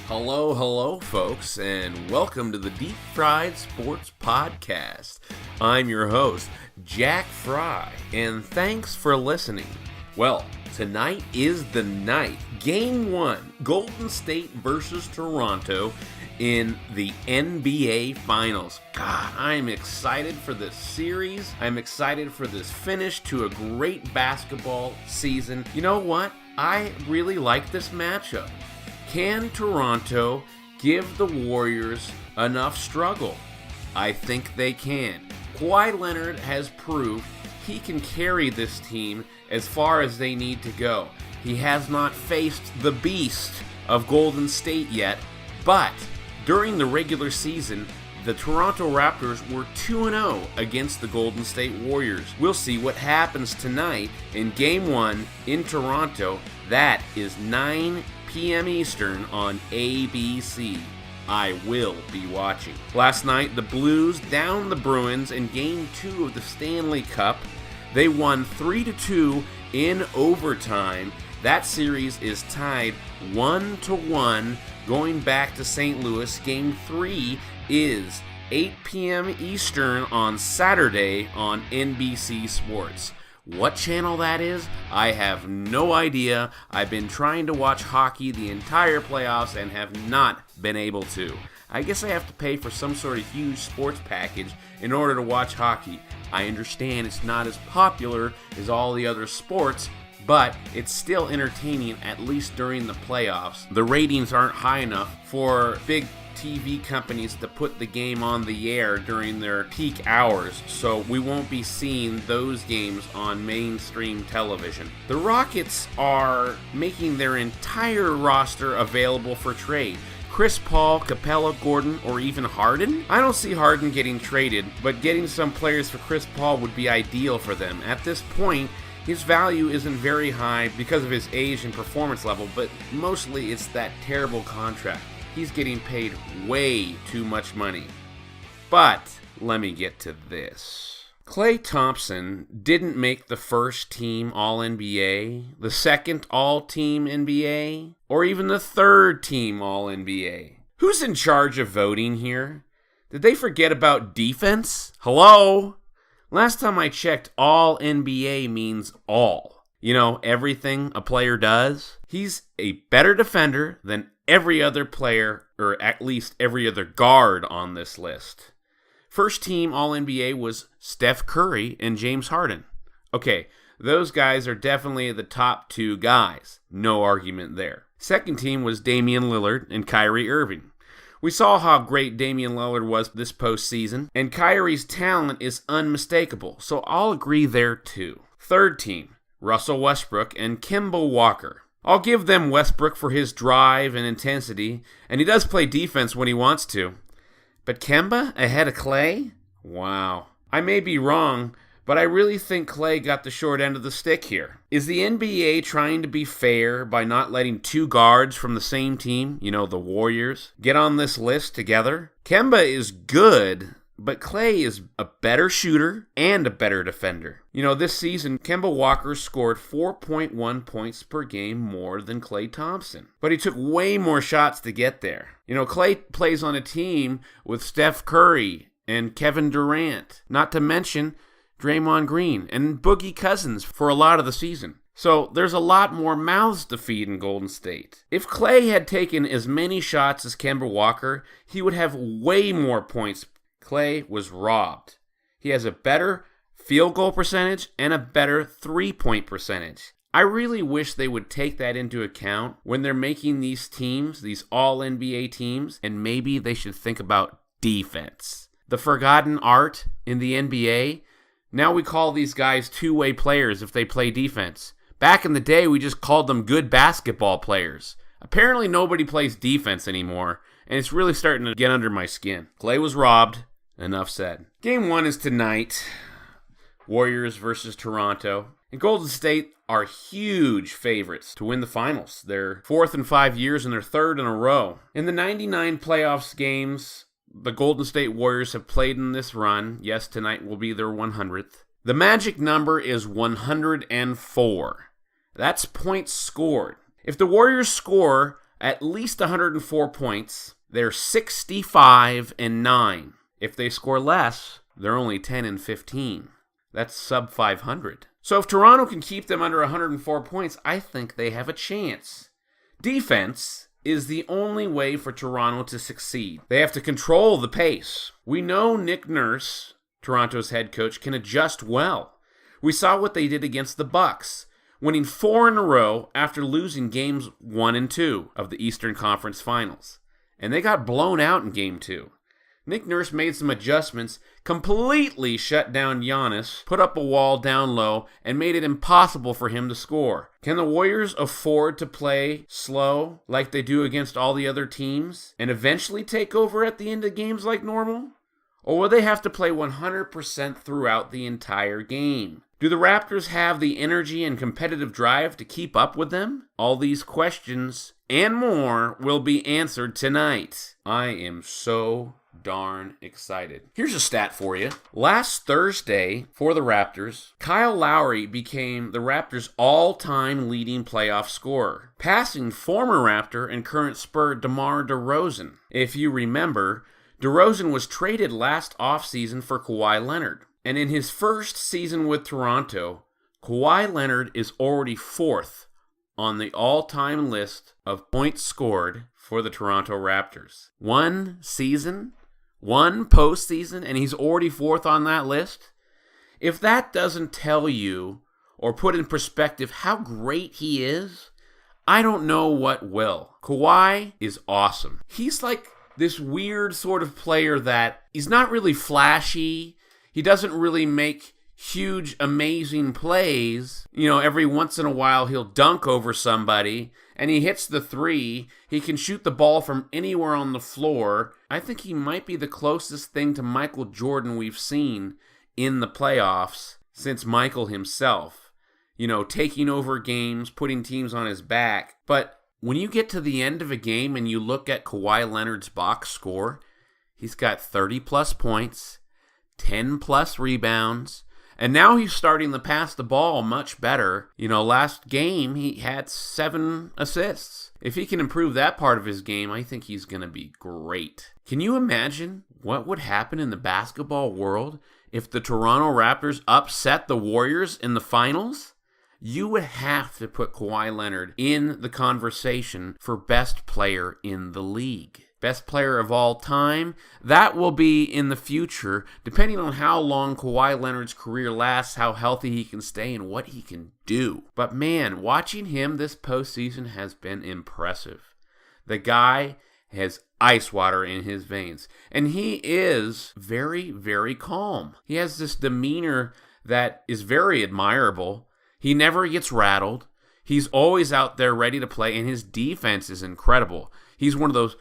Hello, folks, and welcome to the Deep Fried Sports Podcast. I'm your host, Jack Fry, and thanks for listening. Well, tonight is the night. Game 1, Golden State versus Toronto in the NBA Finals. God, I'm excited for this series. I'm excited for this finish to a great basketball season. You know what? I really like this matchup. Can Toronto give the Warriors enough struggle? I think they can. Kawhi Leonard has proved he can carry this team as far as they need to go. He has not faced the beast of Golden State yet, but during the regular season, the Toronto Raptors were 2-0 against the Golden State Warriors. We'll see what happens tonight in Game 1 in Toronto. That is 9 p.m. Eastern on ABC. I will be watching. Last night, the Blues downed the Bruins in Game 2 of the Stanley Cup. They won 3-2 in overtime. That series is tied 1-1 going back to St. Louis. Game 3 is 8 p.m. Eastern on Saturday on NBC Sports. What channel that is, I have no idea. I've been trying to watch hockey the entire playoffs and have not been able to. I guess I have to pay for some sort of huge sports package in order to watch hockey. I understand it's not as popular as all the other sports, but it's still entertaining, at least during the playoffs. The ratings aren't high enough for big TV companies to put the game on the air during their peak hours, so we won't be seeing those games on mainstream television. The Rockets are making their entire roster available for trade. Chris Paul, Capella, Gordon, or even Harden? I don't see Harden getting traded, but getting some players for Chris Paul would be ideal for them. At this point, his value isn't very high because of his age and performance level, but mostly it's that terrible contract. He's getting paid way too much money. But let me get to this. Klay Thompson didn't make the first team All-NBA, the second All-Team NBA, or even the third team All-NBA. Who's in charge of voting here? Did they forget about defense? Hello? Last time I checked, All-NBA means all. You know, everything a player does. He's a better defender than every other player, or at least every other guard on this list. First team All-NBA was Steph Curry and James Harden. Okay, those guys are definitely the top two guys. No argument there. Second team was Damian Lillard and Kyrie Irving. We saw how great Damian Lillard was this postseason, and Kyrie's talent is unmistakable, so I'll agree there too. Third team, Russell Westbrook and Kemba Walker. I'll give them Westbrook for his drive and intensity, and he does play defense when he wants to. But Kemba ahead of Klay? Wow. I may be wrong, but I really think Klay got the short end of the stick here. Is the NBA trying to be fair by not letting two guards from the same team, you know, the Warriors, get on this list together? Kemba is good, but Klay is a better shooter and a better defender. You know, this season, Kemba Walker scored 4.1 points per game more than Klay Thompson. But he took way more shots to get there. You know, Klay plays on a team with Steph Curry and Kevin Durant, not to mention Draymond Green and Boogie Cousins for a lot of the season. So there's a lot more mouths to feed in Golden State. If Klay had taken as many shots as Kemba Walker, he would have way more points. Klay was robbed. He has a better field goal percentage and a better three-point percentage. I really wish they would take that into account when they're making these teams, these all-NBA teams, and maybe they should think about defense. The forgotten art in the NBA, now we call these guys two-way players if they play defense. Back in the day, we just called them good basketball players. Apparently nobody plays defense anymore, and it's really starting to get under my skin. Klay was robbed. Enough said. Game 1 is tonight. Warriors versus Toronto. And Golden State are huge favorites to win the finals. They're fourth in 5 years and they're third in a row. In the 99 playoffs games the Golden State Warriors have played in this run, yes, tonight will be their 100th. The magic number is 104. That's points scored. If the Warriors score at least 104 points. They're 65-9. If they score less, they're only 10-15. That's sub 500. So if Toronto can keep them under 104 points, I think they have a chance. Defense is the only way for Toronto to succeed. They have to control the pace. We know Nick Nurse, Toronto's head coach, can adjust well. We saw what they did against the Bucks, winning 4 in a row after losing games 1 and 2 of the Eastern Conference Finals. And they got blown out in Game 2. Nick Nurse made some adjustments, completely shut down Giannis, put up a wall down low, and made it impossible for him to score. Can the Warriors afford to play slow like they do against all the other teams and eventually take over at the end of games like normal? Or will they have to play 100% throughout the entire game? Do the Raptors have the energy and competitive drive to keep up with them? All these questions and more will be answered tonight. I am so darn excited. Here's a stat for you. Last Thursday, for the Raptors, Kyle Lowry became the Raptors' all-time leading playoff scorer, passing former Raptor and current Spur DeMar DeRozan. If you remember, DeRozan was traded last offseason for Kawhi Leonard. And in his first season with Toronto, Kawhi Leonard is already 4th on the all-time list of points scored for the Toronto Raptors. One season, one postseason, and he's already 4th on that list? If that doesn't tell you or put in perspective how great he is, I don't know what will. Kawhi is awesome. He's like this weird sort of player that he's not really flashy. He doesn't really make huge, amazing plays. You know, every once in a while he'll dunk over somebody, and he hits the 3. He can shoot the ball from anywhere on the floor. I think he might be the closest thing to Michael Jordan we've seen in the playoffs since Michael himself. You know, taking over games, putting teams on his back. But when you get to the end of a game and you look at Kawhi Leonard's box score, he's got 30-plus points, 10-plus rebounds, and now he's starting to pass the ball much better. You know, last game he had 7 assists. If he can improve that part of his game, I think he's going to be great. Can you imagine what would happen in the basketball world if the Toronto Raptors upset the Warriors in the finals? You would have to put Kawhi Leonard in the conversation for best player in the league. Best player of all time, that will be in the future, depending on how long Kawhi Leonard's career lasts, how healthy he can stay, and what he can do. But man, watching him this postseason has been impressive. The guy has ice water in his veins, and he is very, very calm. He has this demeanor that is very admirable. He never gets rattled. He's always out there ready to play, and his defense is incredible. He's one of those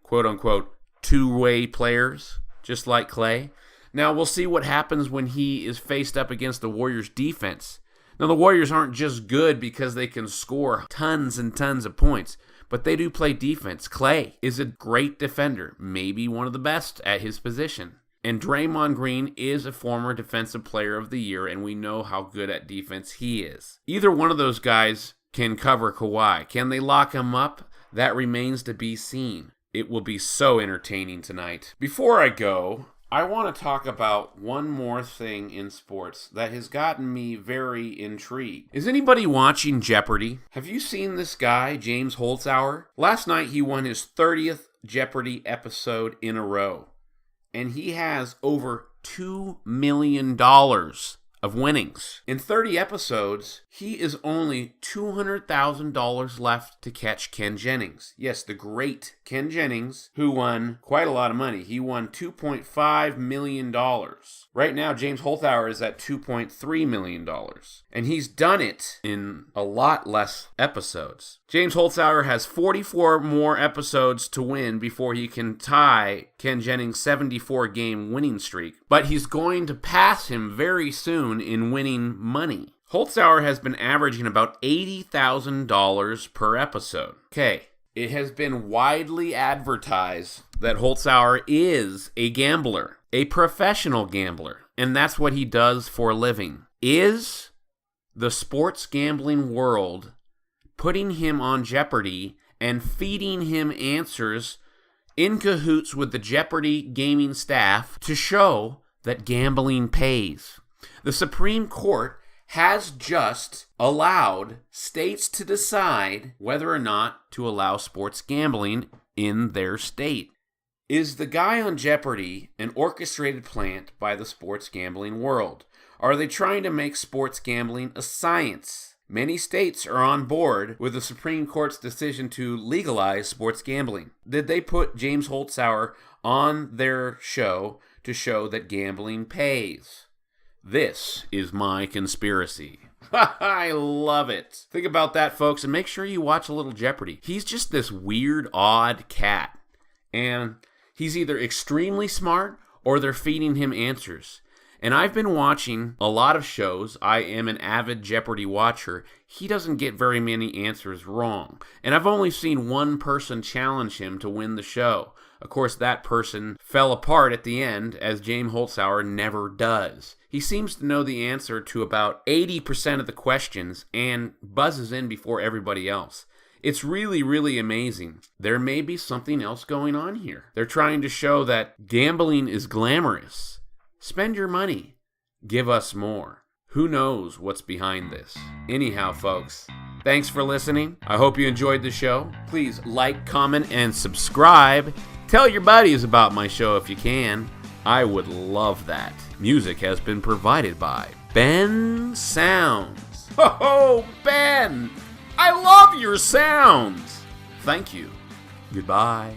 quote-unquote two-way players, just like Klay. Now, we'll see what happens when he is faced up against the Warriors' defense. Now, the Warriors aren't just good because they can score tons and tons of points, but they do play defense. Klay is a great defender, maybe one of the best at his position. And Draymond Green is a former Defensive Player of the Year, and we know how good at defense he is. Either one of those guys can cover Kawhi. Can they lock him up? That remains to be seen. It will be so entertaining tonight. Before I go, I want to talk about one more thing in sports that has gotten me very intrigued. Is anybody watching Jeopardy? Have you seen this guy, James Holzhauer? Last night he won his 30th Jeopardy episode in a row. And he has over $2 million of winnings. In 30 episodes, he is only $200,000 left to catch Ken Jennings. Yes, the great Ken Jennings, who won quite a lot of money. He won $2.5 million. Right now, James Holzhauer is at $2.3 million. And he's done it in a lot less episodes. James Holzhauer has 44 more episodes to win before he can tie Ken Jennings' 74-game winning streak. But he's going to pass him very soon in winning money. Holzhauer has been averaging about $80,000 per episode. Okay, it has been widely advertised that Holzhauer is a gambler, a professional gambler, and that's what he does for a living. Is the sports gambling world putting him on Jeopardy and feeding him answers in cahoots with the Jeopardy gaming staff to show that gambling pays. The Supreme Court has just allowed states to decide whether or not to allow sports gambling in their state. Is the guy on Jeopardy an orchestrated plant by the sports gambling world? Are they trying to make sports gambling a science? Many states are on board with the Supreme Court's decision to legalize sports gambling. Did they put James Holzhauer on their show to show that gambling pays? This is my conspiracy. I love it. Think about that, folks, and make sure you watch a little Jeopardy. He's just this weird, odd cat, and he's either extremely smart or they're feeding him answers. And I've been watching a lot of shows. I am an avid Jeopardy watcher. He doesn't get very many answers wrong. And I've only seen one person challenge him to win the show. Of course, that person fell apart at the end, as James Holzhauer never does. He seems to know the answer to about 80% of the questions and buzzes in before everybody else. It's really, really amazing. There may be something else going on here. They're trying to show that gambling is glamorous. Spend your money. Give us more. Who knows what's behind this? Anyhow, folks, thanks for listening. I hope you enjoyed the show. Please like, comment, and subscribe. Tell your buddies about my show if you can. I would love that. Music has been provided by Ben Sounds. Oh, Ben! I love your sounds! Thank you. Goodbye.